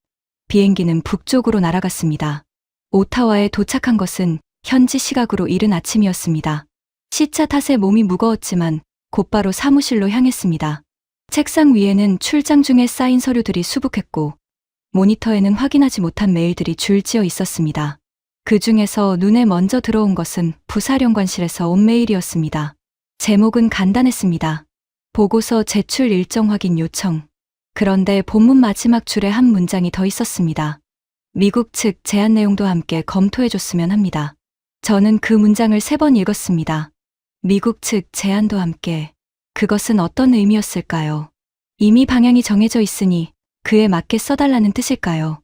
Speaker 3: 비행기는 북쪽으로 날아갔습니다. 오타와에 도착한 것은 현지 시각으로 이른 아침이었습니다. 시차 탓에 몸이 무거웠지만 곧바로 사무실로 향했습니다. 책상 위에는 출장 중에 쌓인 서류들이 수북했고 모니터에는 확인하지 못한 메일들이 줄지어 있었습니다. 그 중에서 눈에 먼저 들어온 것은 부사령관실에서 온 메일이었습니다. 제목은 간단했습니다. 보고서 제출 일정 확인 요청. 그런데 본문 마지막 줄에 한 문장이 더 있었습니다. 미국 측 제안 내용도 함께 검토해줬으면 합니다. 저는 그 문장을 3번 읽었습니다. 미국 측 제안도 함께. 그것은 어떤 의미였을까요? 이미 방향이 정해져 있으니 그에 맞게 써달라는 뜻일까요?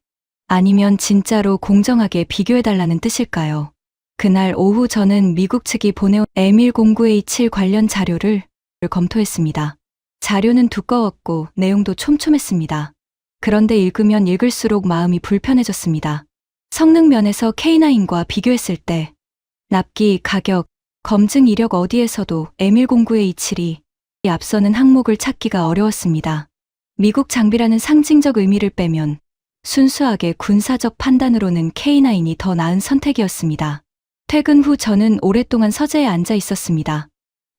Speaker 3: 아니면 진짜로 공정하게 비교해달라는 뜻일까요? 그날 오후 저는 미국 측이 보내온 M1009A7 관련 자료를 검토했습니다. 자료는 두꺼웠고 내용도 촘촘했습니다. 그런데 읽으면 읽을수록 마음이 불편해졌습니다. 성능 면에서 K9과 비교했을 때 납기, 가격, 검증 이력 어디에서도 M1009A7이 앞서는 항목을 찾기가 어려웠습니다. 미국 장비라는 상징적 의미를 빼면 순수하게 군사적 판단으로는 K9이 더 나은 선택이었습니다. 퇴근 후 저는 오랫동안 서재에 앉아 있었습니다.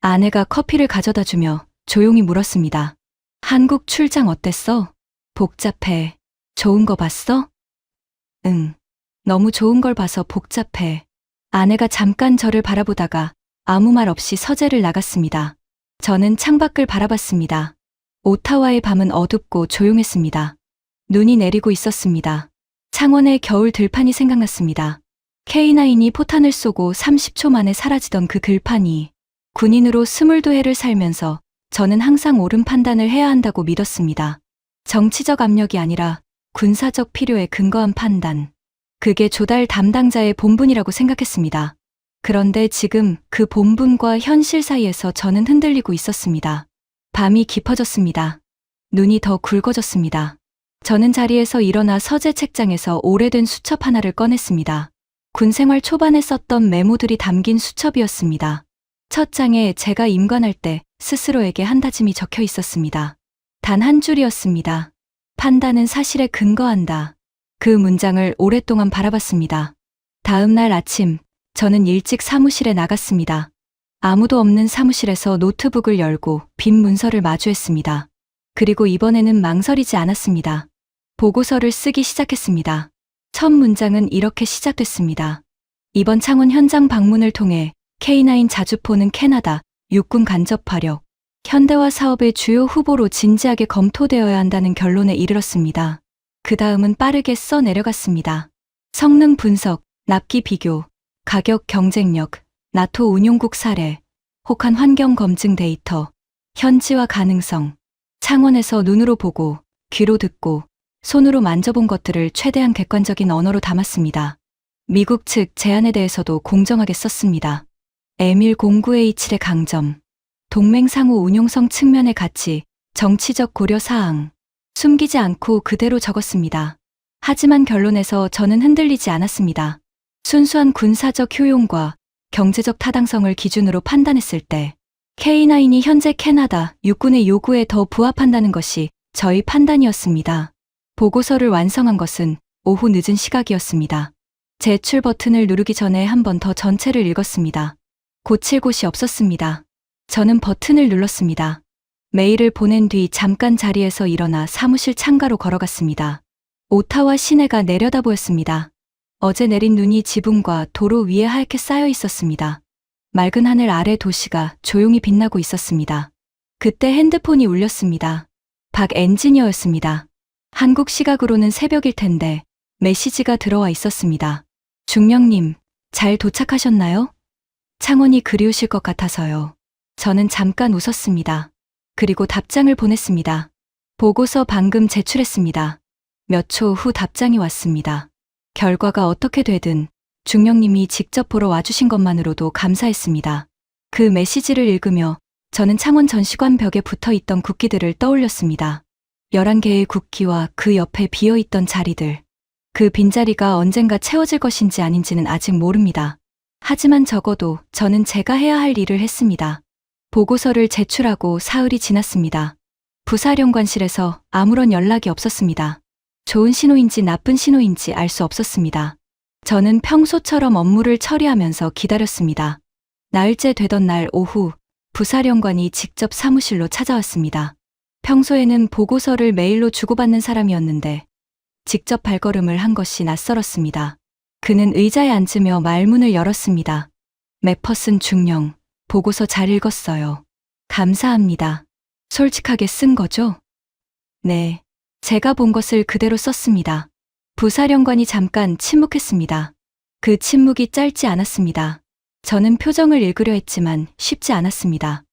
Speaker 3: 아내가 커피를 가져다 주며 조용히 물었습니다. 한국 출장 어땠어? 복잡해. 좋은 거 봤어? 응. 너무 좋은 걸 봐서 복잡해. 아내가 잠깐 저를 바라보다가 아무 말 없이 서재를 나갔습니다. 저는 창밖을 바라봤습니다. 오타와의 밤은 어둡고 조용했습니다. 눈이 내리고 있었습니다. 창원의 겨울 들판이 생각났습니다. K9이 포탄을 쏘고 30초 만에 사라지던 그 들판이 군인으로 22해를 살면서 저는 항상 옳은 판단을 해야 한다고 믿었습니다. 정치적 압력이 아니라 군사적 필요에 근거한 판단. 그게 조달 담당자의 본분이라고 생각했습니다. 그런데 지금 그 본분과 현실 사이에서 저는 흔들리고 있었습니다. 밤이 깊어졌습니다. 눈이 더 굵어졌습니다. 저는 자리에서 일어나 서재 책장에서 오래된 수첩 하나를 꺼냈습니다. 군생활 초반에 썼던 메모들이 담긴 수첩이었습니다. 첫 장에 제가 임관할 때 스스로에게 한 다짐이 적혀 있었습니다. 단 한 줄이었습니다. 판단은 사실에 근거한다. 그 문장을 오랫동안 바라봤습니다. 다음 날 아침, 저는 일찍 사무실에 나갔습니다. 아무도 없는 사무실에서 노트북을 열고 빈 문서를 마주했습니다. 그리고 이번에는 망설이지 않았습니다. 보고서를 쓰기 시작했습니다. 첫 문장은 이렇게 시작됐습니다. 이번 창원 현장 방문을 통해 K9 자주포는 캐나다 육군 간접화력, 현대화 사업의 주요 후보로 진지하게 검토되어야 한다는 결론에 이르렀습니다. 그 다음은 빠르게 써 내려갔습니다. 성능 분석, 납기 비교, 가격 경쟁력, 나토 운용국 사례, 혹한 환경 검증 데이터, 현지화 가능성, 창원에서 눈으로 보고, 귀로 듣고, 손으로 만져본 것들을 최대한 객관적인 언어로 담았습니다. 미국 측 제안에 대해서도 공정하게 썼습니다. M1009A7의 강점, 동맹 상호 운용성 측면의 가치, 정치적 고려 사항, 숨기지 않고 그대로 적었습니다. 하지만 결론에서 저는 흔들리지 않았습니다. 순수한 군사적 효용과 경제적 타당성을 기준으로 판단했을 때 K9이 현재 캐나다 육군의 요구에 더 부합한다는 것이 저희 판단이었습니다. 보고서를 완성한 것은 오후 늦은 시각이었습니다. 제출 버튼을 누르기 전에 한 번 더 전체를 읽었습니다. 고칠 곳이 없었습니다. 저는 버튼을 눌렀습니다. 메일을 보낸 뒤 잠깐 자리에서 일어나 사무실 창가로 걸어갔습니다. 오타와 시내가 내려다 보였습니다. 어제 내린 눈이 지붕과 도로 위에 하얗게 쌓여 있었습니다. 맑은 하늘 아래 도시가 조용히 빛나고 있었습니다. 그때 핸드폰이 울렸습니다. 박 엔지니어였습니다. 한국 시각으로는 새벽일 텐데 메시지가 들어와 있었습니다. 중령님, 잘 도착하셨나요? 창원이 그리우실 것 같아서요. 저는 잠깐 웃었습니다. 그리고 답장을 보냈습니다. 보고서 방금 제출했습니다. 몇 초 후 답장이 왔습니다. 결과가 어떻게 되든 중령님이 직접 보러 와주신 것만으로도 감사했습니다. 그 메시지를 읽으며 저는 창원 전시관 벽에 붙어 있던 국기들을 떠올렸습니다. 11개의 국기와 그 옆에 비어있던 자리들. 그 빈자리가 언젠가 채워질 것인지 아닌지는 아직 모릅니다. 하지만 적어도 저는 제가 해야 할 일을 했습니다. 보고서를 제출하고 사흘이 지났습니다. 부사령관실에서 아무런 연락이 없었습니다. 좋은 신호인지 나쁜 신호인지 알 수 없었습니다. 저는 평소처럼 업무를 처리하면서 기다렸습니다. 나흘째 되던 날 오후 부사령관이 직접 사무실로 찾아왔습니다. 평소에는 보고서를 메일로 주고받는 사람이었는데 직접 발걸음을 한 것이 낯설었습니다. 그는 의자에 앉으며 말문을 열었습니다. 맥퍼슨 중령, 보고서 잘 읽었어요. 감사합니다. 솔직하게 쓴 거죠? 네. 제가 본 것을 그대로 썼습니다. 부사령관이 잠깐 침묵했습니다. 그 침묵이 짧지 않았습니다. 저는 표정을 읽으려 했지만 쉽지 않았습니다.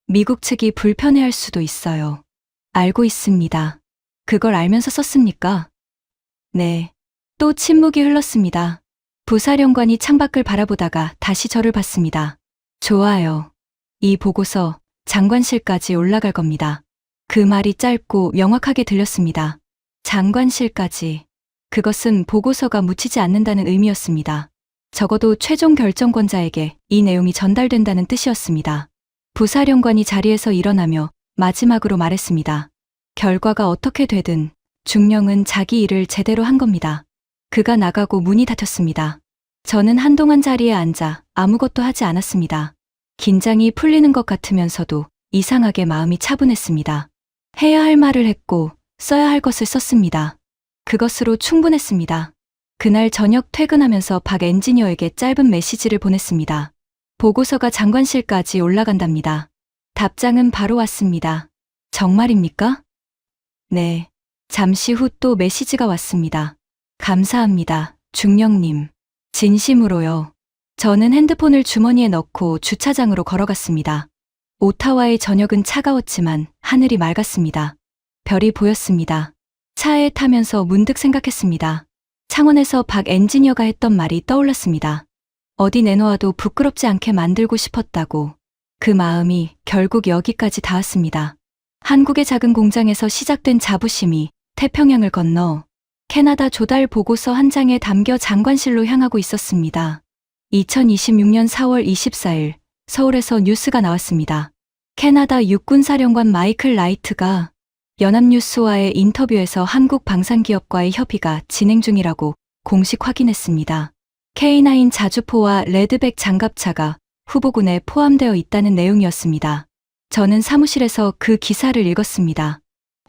Speaker 3: 미국 측이 불편해할 수도 있어요. 알고 있습니다. 그걸 알면서 썼습니까? 네. 또 침묵이 흘렀습니다. 부사령관이 창밖을 바라보다가 다시 저를 봤습니다. 좋아요. 이 보고서 장관실까지 올라갈 겁니다. 그 말이 짧고 명확하게 들렸습니다. 장관실까지. 그것은 보고서가 묻히지 않는다는 의미였습니다. 적어도 최종 결정권자에게 이 내용이 전달된다는 뜻이었습니다. 부사령관이 자리에서 일어나며 마지막으로 말했습니다. 결과가 어떻게 되든 중령은 자기 일을 제대로 한 겁니다. 그가 나가고 문이 닫혔습니다. 저는 한동안 자리에 앉아 아무것도 하지 않았습니다. 긴장이 풀리는 것 같으면서도 이상하게 마음이 차분했습니다. 해야 할 말을 했고 써야 할 것을 썼습니다. 그것으로 충분했습니다. 그날 저녁 퇴근하면서 박 엔지니어에게 짧은 메시지를 보냈습니다. 보고서가 장관실까지 올라간답니다. 답장은 바로 왔습니다. 정말입니까? 네. 잠시 후 또 메시지가 왔습니다. 감사합니다, 중령님. 진심으로요. 저는 핸드폰을 주머니에 넣고 주차장으로 걸어갔습니다. 오타와의 저녁은 차가웠지만 하늘이 맑았습니다. 별이 보였습니다. 차에 타면서 문득 생각했습니다. 창원에서 박 엔지니어가 했던 말이 떠올랐습니다. 어디 내놓아도 부끄럽지 않게 만들고 싶었다고. 그 마음이 결국 여기까지 닿았습니다. 한국의 작은 공장에서 시작된 자부심이 태평양을 건너 캐나다 조달 보고서 한 장에 담겨 장관실로 향하고 있었습니다. 2026년 4월 24일 서울에서 뉴스가 나왔습니다. 캐나다 육군사령관 마이클 라이트가 연합뉴스와의 인터뷰에서 한국 방산기업과의 협의가 진행 중이라고 공식 확인했습니다. K9 자주포와 레드백 장갑차가 후보군에 포함되어 있다는 내용이었습니다. 저는 사무실에서 그 기사를 읽었습니다.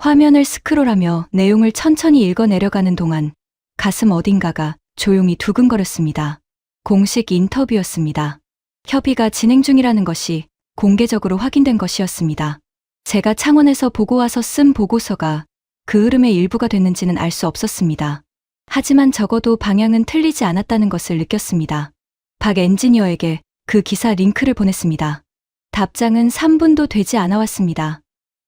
Speaker 3: 화면을 스크롤하며 내용을 천천히 읽어 내려가는 동안 가슴 어딘가가 조용히 두근거렸습니다. 공식 인터뷰였습니다. 협의가 진행 중이라는 것이 공개적으로 확인된 것이었습니다. 제가 창원에서 보고 와서 쓴 보고서가 그 흐름의 일부가 됐는지는 알 수 없었습니다. 하지만 적어도 방향은 틀리지 않았다는 것을 느꼈습니다. 박 엔지니어에게 그 기사 링크를 보냈습니다. 답장은 3분도 되지 않아 왔습니다.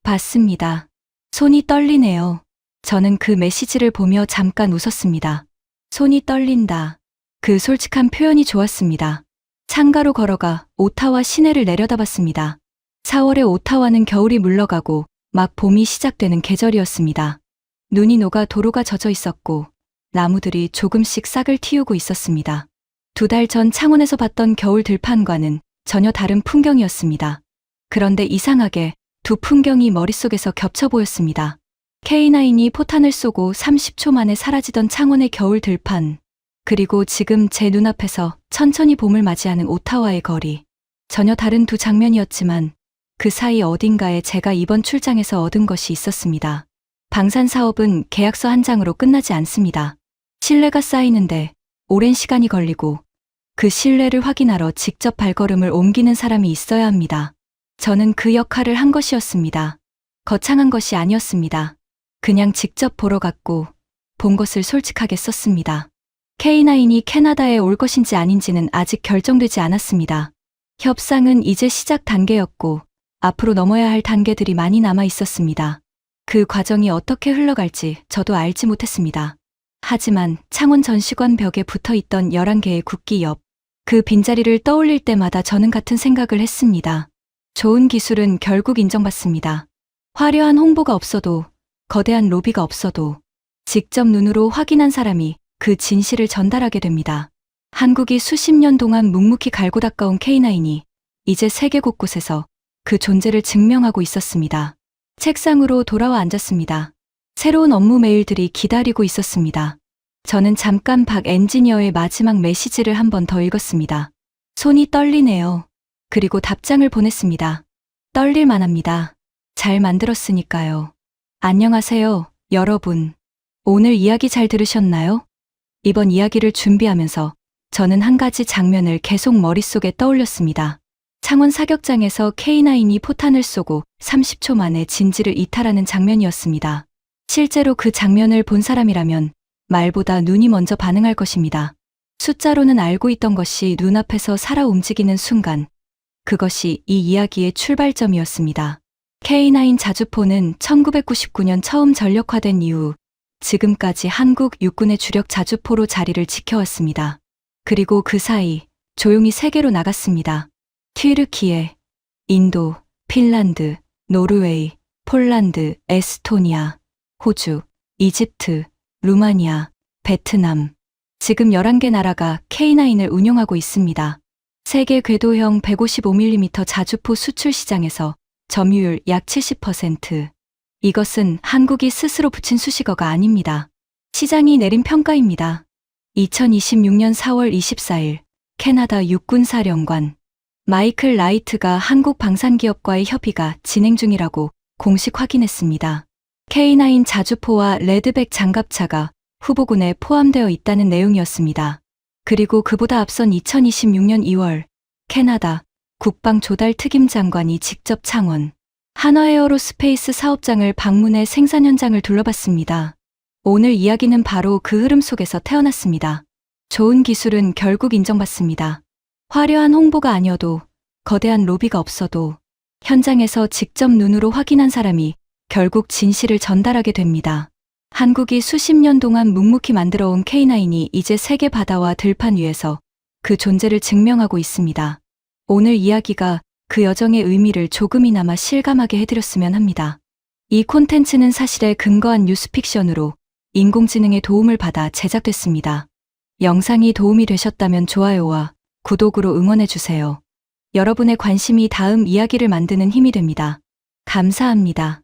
Speaker 3: 봤습니다. 손이 떨리네요. 저는 그 메시지를 보며 잠깐 웃었습니다. 손이 떨린다. 그 솔직한 표현이 좋았습니다. 창가로 걸어가 오타와 시내를 내려다봤습니다. 4월의 오타와는 겨울이 물러가고 막 봄이 시작되는 계절이었습니다. 눈이 녹아 도로가 젖어 있었고 나무들이 조금씩 싹을 틔우고 있었습니다. 2달 전 창원에서 봤던 겨울 들판과는 전혀 다른 풍경이었습니다. 그런데 이상하게 두 풍경이 머릿속에서 겹쳐 보였습니다. K9이 포탄을 쏘고 30초 만에 사라지던 창원의 겨울 들판, 그리고 지금 제 눈앞에서 천천히 봄을 맞이하는 오타와의 거리. 전혀 다른 두 장면이었지만 그 사이 어딘가에 제가 이번 출장에서 얻은 것이 있었습니다. 방산 사업은 계약서 한 장으로 끝나지 않습니다. 신뢰가 쌓이는데 오랜 시간이 걸리고 그 신뢰를 확인하러 직접 발걸음을 옮기는 사람이 있어야 합니다. 저는 그 역할을 한 것이었습니다. 거창한 것이 아니었습니다. 그냥 직접 보러 갔고 본 것을 솔직하게 썼습니다. K9이 캐나다에 올 것인지 아닌지는 아직 결정되지 않았습니다. 협상은 이제 시작 단계였고 앞으로 넘어야 할 단계들이 많이 남아 있었습니다. 그 과정이 어떻게 흘러갈지 저도 알지 못했습니다. 하지만 창원 전시관 벽에 붙어 있던 11개의 국기 옆, 그 빈자리를 떠올릴 때마다 저는 같은 생각을 했습니다. 좋은 기술은 결국 인정받습니다. 화려한 홍보가 없어도, 거대한 로비가 없어도 직접 눈으로 확인한 사람이 그 진실을 전달하게 됩니다. 한국이 수십 년 동안 묵묵히 갈고 닦아온 K9이 이제 세계 곳곳에서 그 존재를 증명하고 있었습니다. 책상으로 돌아와 앉았습니다. 새로운 업무 메일들이 기다리고 있었습니다. 저는 잠깐 박 엔지니어의 마지막 메시지를 한 번 더 읽었습니다. 손이 떨리네요. 그리고 답장을 보냈습니다. 떨릴만 합니다. 잘 만들었으니까요. 안녕하세요, 여러분. 오늘 이야기 잘 들으셨나요? 이번 이야기를 준비하면서 저는 한 가지 장면을 계속 머릿속에 떠올렸습니다. 창원 사격장에서 K9이 포탄을 쏘고 30초 만에 진지를 이탈하는 장면이었습니다. 실제로 그 장면을 본 사람이라면 말보다 눈이 먼저 반응할 것입니다. 숫자로는 알고 있던 것이 눈앞에서 살아 움직이는 순간, 그것이 이 이야기의 출발점이었습니다. K9 자주포는 1999년 처음 전력화된 이후 지금까지 한국 육군의 주력 자주포로 자리를 지켜왔습니다. 그리고 그 사이 조용히 세계로 나갔습니다. 튀르키예, 인도, 핀란드, 노르웨이, 폴란드, 에스토니아, 호주, 이집트, 루마니아, 베트남. 지금 11개 나라가 K9을 운용하고 있습니다. 세계 궤도형 155mm 자주포 수출 시장에서 점유율 약 70%. 이것은 한국이 스스로 붙인 수식어가 아닙니다. 시장이 내린 평가입니다. 2026년 4월 24일 캐나다 육군사령관 마이클 라이트가 한국 방산기업과의 협의가 진행 중이라고 공식 확인했습니다. K9 자주포와 레드백 장갑차가 후보군에 포함되어 있다는 내용이었습니다. 그리고 그보다 앞선 2026년 2월 캐나다 국방조달특임장관이 직접 창원 한화에어로스페이스 사업장을 방문해 생산 현장을 둘러봤습니다. 오늘 이야기는 바로 그 흐름 속에서 태어났습니다. 좋은 기술은 결국 인정받습니다. 화려한 홍보가 아니어도, 거대한 로비가 없어도 현장에서 직접 눈으로 확인한 사람이 결국 진실을 전달하게 됩니다. 한국이 수십 년 동안 묵묵히 만들어온 K9이 이제 세계 바다와 들판 위에서 그 존재를 증명하고 있습니다. 오늘 이야기가 그 여정의 의미를 조금이나마 실감하게 해드렸으면 합니다. 이 콘텐츠는 사실에 근거한 뉴스픽션으로 인공지능의 도움을 받아 제작됐습니다. 영상이 도움이 되셨다면 좋아요와 구독으로 응원해주세요. 여러분의 관심이 다음 이야기를 만드는 힘이 됩니다. 감사합니다.